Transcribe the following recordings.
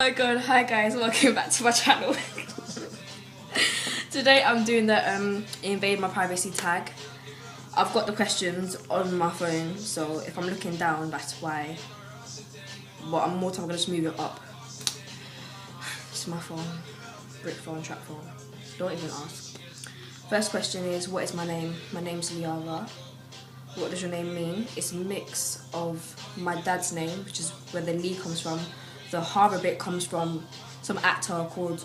my god, hi guys, welcome back to my channel. Today I'm doing the invade my privacy tag. I've got the questions on my phone, so if I'm looking down, that's why. But I'm more time I'm gonna just move it up. It's my phone, brick phone, trap phone. Don't even ask. First question is, what is my name? My name's Liara. What does your name mean? It's a mix of my dad's name, which is where the Lee comes from. The Hara bit comes from some actor called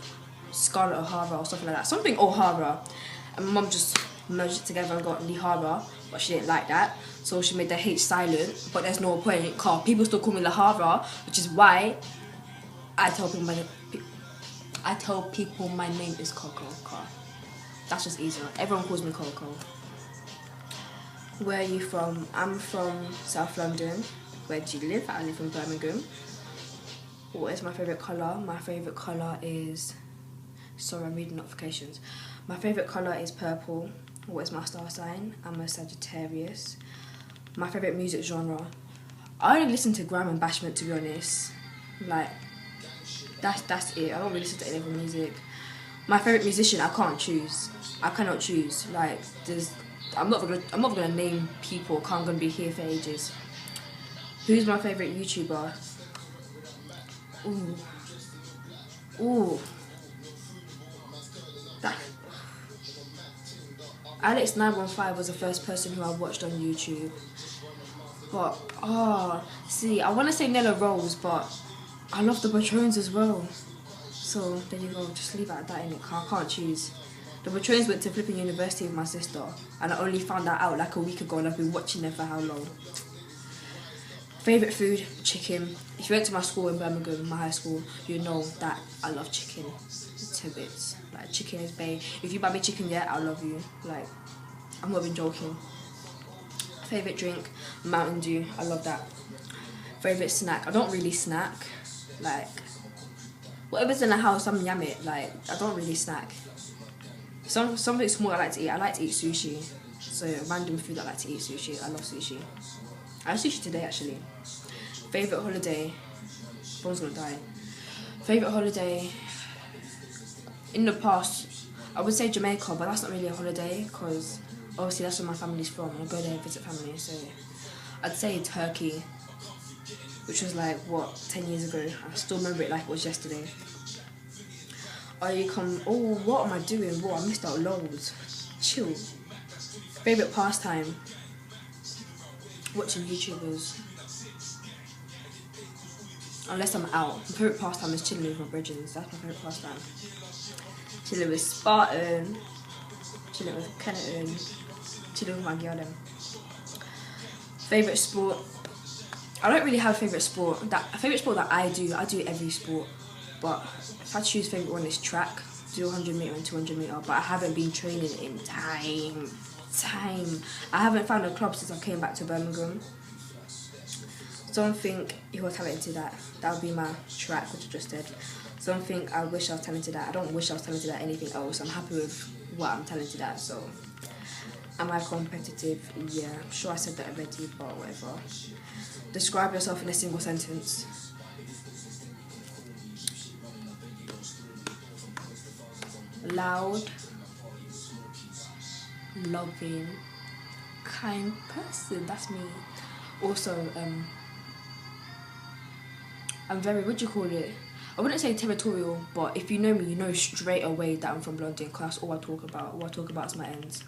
Scarlett O'Hara or something like that. Something O'Hara. And my mum just merged it together and got Lihara, but she didn't like that. So she made the H silent, but there's no point, cause people still call me Lahara, which is why I tell people my name is Coco. That's just easier. Everyone calls me Coco. Where are you from? I'm from South London. Where do you live? I live in Birmingham. What is my favourite colour? My favourite colour is... Sorry, I'm reading notifications. My favourite colour is purple. What is my star sign? I'm a Sagittarius. My favourite music genre? I only listen to grime and bashment, to be honest. Like, that's it. I don't really listen to any other music. My favourite musician, I can't choose. I cannot choose. Like, I'm not gonna name people. I'm gonna be here for ages. Who's my favourite YouTuber? Ooh. Alex915 was the first person who I watched on YouTube. But see, I want to say Nella Rose, but I love the Patrons as well. So there you go. Just leave it at that, innit? I can't choose. The Patrons went to flipping university with my sister, and I only found that out like a week ago, and I've been watching them for how long. Favourite food? Chicken. If you went to my school in Birmingham, my high school, you know that I love chicken to bits. Like, chicken is bae. If you buy me chicken, yeah, I love you. Like, I'm not even joking. Favourite drink? Mountain Dew. I love that. Favourite snack? I don't really snack. Like, whatever's in the house, I'm yam it. Like, I don't really snack. Something small I like to eat. I like to eat sushi. So, random food I like to eat sushi. I love sushi. I had sushi today, actually. Favourite holiday? Everyone's gonna die. Favourite holiday? In the past, I would say Jamaica, but that's not really a holiday, because obviously that's where my family's from. I go there and visit family, so I'd say Turkey, which was like, what, 10 years ago. I still remember it like it was yesterday. What am I doing? Whoa, I missed out loads. Chill. Favourite pastime? Watching YouTubers. Unless I'm out. My favourite pastime is chilling with my brethrens. That's my favourite pastime. Chilling with Spartan. Chilling with Kenton. Chilling with my girl them. Favourite sport? I don't really have a favourite sport. A favourite sport that I do every sport. But if I choose favourite one, is track. Do 100 metre and 200 metre. But I haven't been training in time. I haven't found a club since I came back to Birmingham. Something you are talented at. That would be my track, which I just did. Something I wish I was talented at. I don't wish I was talented at anything else. I'm happy with what I'm talented at. So, am I competitive? Yeah, I'm sure I said that already, but whatever. Describe yourself in a single sentence. Loud, loving, kind person. That's me. Also, I'm very, what do you call it? I wouldn't say territorial, but if you know me, you know straight away that I'm from London, because that's all I talk about. All I talk about is my ends.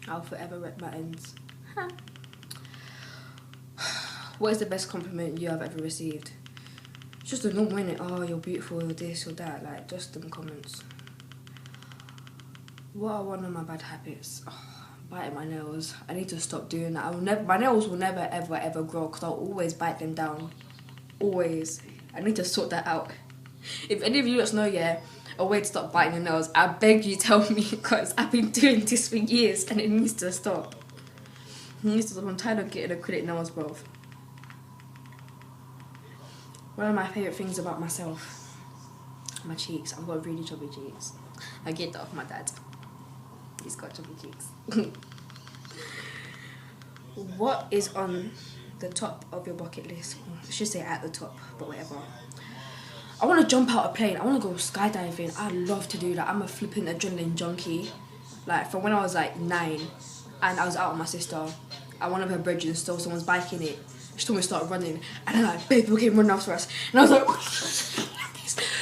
I'll forever rep my ends. What is the best compliment you have ever received? It's just a normal, innit? Oh, you're beautiful, you're this, you're that. Like, just them comments. What are one of my bad habits? Biting my nails. I need to stop doing that. My nails will never, ever, ever grow, because I'll always bite them down. Always. I need to sort that out. If any of you don't know, yeah, a way to stop biting your nails, I beg you tell me, because I've been doing this for years and it needs to stop. It needs to stop. I'm tired of getting acrylic nails, bro. One of my favourite things about myself, my cheeks. I've got really chubby cheeks. I get that off my dad. He's got chubby cheeks. What is on the top of your bucket list? I should say at the top, but whatever. I want to jump out a plane. I want to go skydiving. I love to do that. I'm a flipping adrenaline junkie. Like from when I was like 9, and I was out with my sister, and one of her brethren stole someone's bike in it. She told me to start running, and then like big people came running after us, and I was like,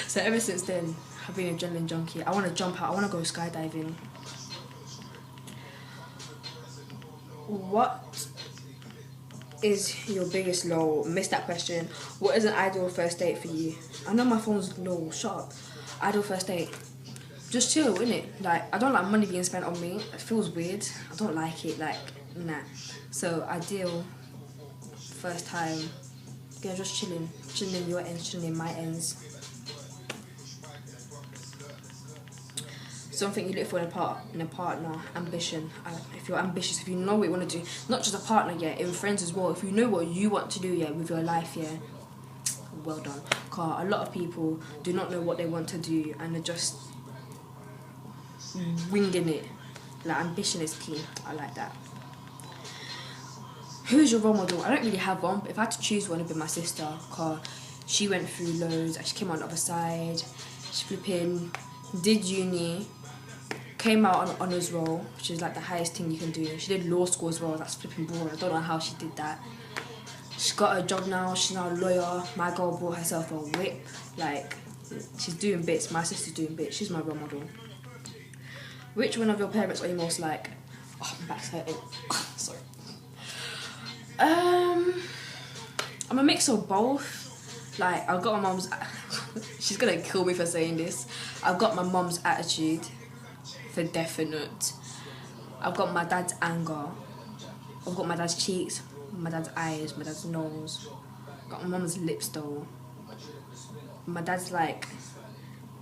so ever since then, I've been an adrenaline junkie. I want to jump out. I want to go skydiving. What is your biggest low? Missed that question. What is an ideal first date for you? I know my phone's low. Shut up. Ideal first date. Just chill, innit? Like, I don't like money being spent on me. It feels weird. I don't like it. Like, nah. So, ideal first time. Yeah, just chilling. Chilling in your ends, chilling in my ends. Something you look for in a partner. Ambition. If you're ambitious, if you know what you want to do, not just a partner, yeah, in friends as well. If you know what you want to do, yeah, with your life, yeah, well done. Because a lot of people do not know what they want to do, and they're just winging it. Like, ambition is key. I like that. Who's your role model? I don't really have one, but if I had to choose one, it'd be my sister. Because she went through loads, and she came on the other side. She flipping did uni. Came out on honours roll, which is like the highest thing you can do. She did law school as well. That's flipping boring. I don't know how she did that. She's got a job now. She's now a lawyer. My girl bought herself a whip. Like, she's doing bits. My sister's doing bits. She's my role model. Which one of your parents are you most like? Oh, my back's hurting. Sorry. I'm a mix of both. Like, I've got my mum's. She's gonna kill me for saying this. I've got my mum's attitude. For definite. I've got my dad's anger. I've got my dad's cheeks, my dad's eyes, my dad's nose. I've got my mum's lips though. My dad's like,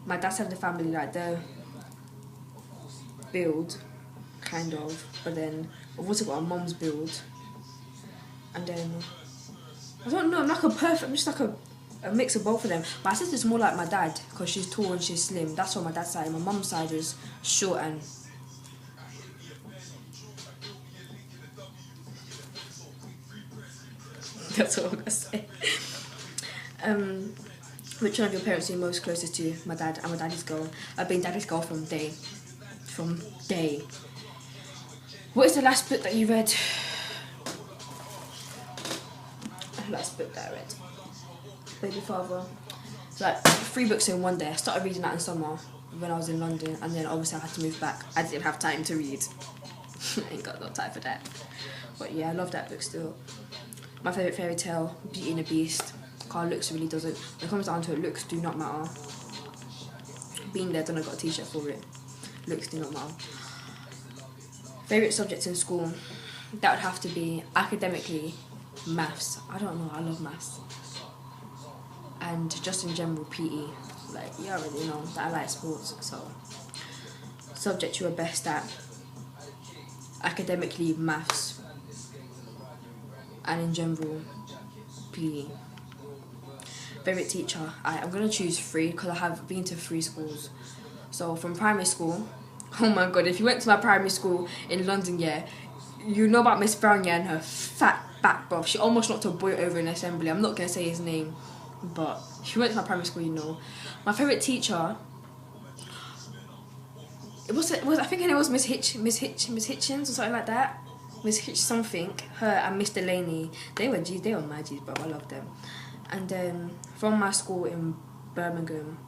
my dad's side of the family, like the build, kind of. But then I've also got my mum's build. And then I don't know. I'm like I'm just like a mix of both of them. My sister's more like my dad because she's tall and she's slim. That's on my dad's side. My mum's side is short and that's all I'm gonna say. Which one of your parents are you most closest to? My dad. I'm a daddy's girl. I've been daddy's girl from day. What is the last book that you read? Last book that I read. Baby Father. It's like 3 books in one day. I started reading that in summer when I was in London, and then obviously I had to move back. I didn't have time to read. I ain't got no time for that. But yeah, I love that book still. My favourite fairy tale, Beauty and the Beast. Because looks really doesn't. When it comes down to it, looks do not matter. Being there, done, I got a t-shirt for it. Looks do not matter. Favourite subjects in school? That would have to be academically maths. I don't know, I love maths. And just in general, PE. Like, you already know that I like sports, so. Subject you were best at? Academically, maths. And in general, PE. Favourite teacher? I'm going to choose 3 because I have been to 3 schools. So from primary school, oh my god, if you went to my primary school in London, yeah, you know about Miss Brown, yeah, and her fat back, bro. She almost knocked a boy over in assembly. I'm not going to say his name, but if you went to my primary school, you know. My favourite teacher, I think her name was Miss Hitchens or something like that. Miss Hitch something. Her and Miss Delaney. They were my G's, bro. I love them. And then from my school in Birmingham,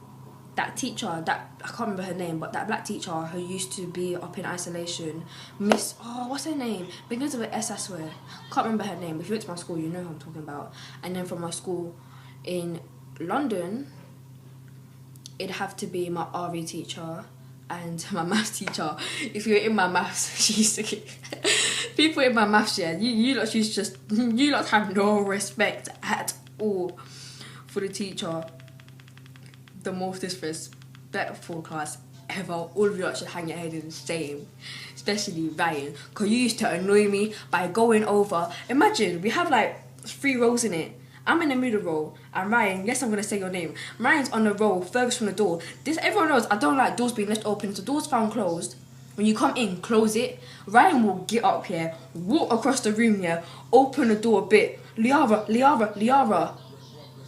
that teacher, that I can't remember her name, but that black teacher who used to be up in isolation, Miss, what's her name? Begins with an S, I swear. Can't remember her name. If you went to my school, you know who I'm talking about. And then from my school in London, it'd have to be my RE teacher and my maths teacher. If you were in my maths, she used to get people in my maths, yeah, you lot have no respect at all for the teacher. The most disrespectful class ever. All of you lot should hang your head in shame, especially Ryan, because you used to annoy me by going over. Imagine we have like 3 rows in it. I'm in the middle row, and Ryan, yes, I'm gonna say your name. Ryan's on the row furthest from the door. Everyone knows I don't like doors being left open. So doors found closed. When you come in, close it. Ryan will get up here, walk across the room here, open the door a bit, Liara,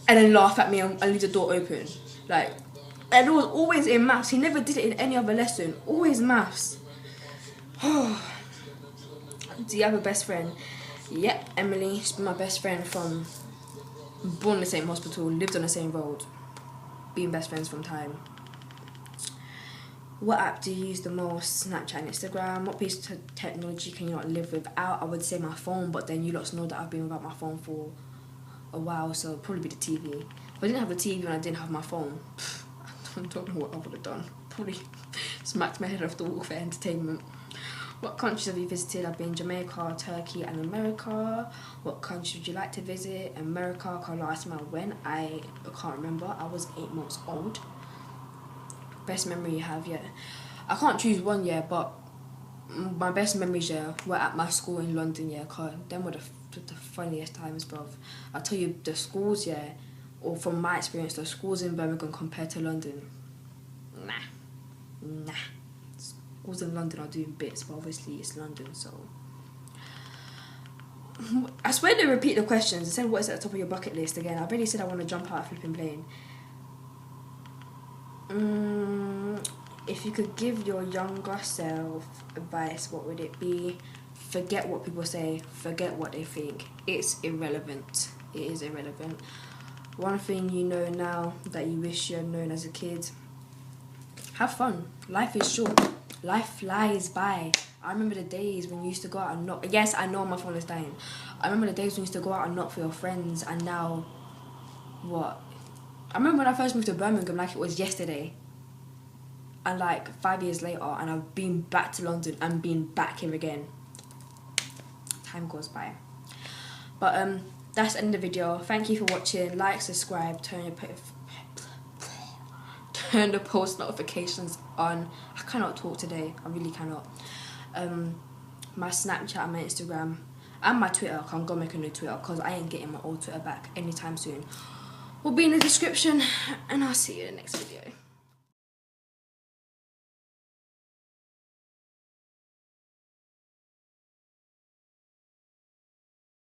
and then laugh at me and leave the door open. Like, and it was always in maths. He never did it in any other lesson. Always maths. Do you have a best friend? Yep, Emily. She's been my best friend from born in the same hospital, lived on the same road, being best friends from time. What app do you use the most? Snapchat and Instagram. What piece of technology can you not live without? I would say my phone, but then you lot know that I've been without my phone for a while, so it'd probably be the TV. If I didn't have the TV and I didn't have my phone, I don't know what I would have done. Probably smacked my head off the wall for entertainment. What countries have you visited? I've been Jamaica, Turkey and America. What countries would you like to visit? America, because last time I went, I can't remember. I was 8 months old. Best memory you have, yeah. I can't choose one, yeah, but my best memories, yeah, were at my school in London, yeah, because them were the funniest times, bruv. I'll tell you, the schools, yeah, or from my experience, the schools in Birmingham compared to London, nah. Schools in London are doing bits, but obviously it's London, so. I swear they repeat the questions. They said, what is at the top of your bucket list again? I already said I want to jump out a flipping plane. If you could give your younger self advice, what would it be? Forget what people say, forget what they think. It's irrelevant. It is irrelevant. One thing you know now that you wish you had known as a kid: have fun. Life is short. Life flies by. I remember the days when you used to go out and knock. Yes, I know my phone is dying. I remember the days when you used to go out and knock for your friends, and now, what? I remember when I first moved to Birmingham like it was yesterday. And like 5 years later, and I've been back to London and been back here again. Time goes by. But that's the end of the video. Thank you for watching. Like, subscribe, turn the post notifications on. I cannot talk today. I really cannot. My Snapchat and my Instagram and my Twitter. I can go make a new Twitter because I ain't getting my old Twitter back anytime soon. Will be in the description, and I'll see you in the next video.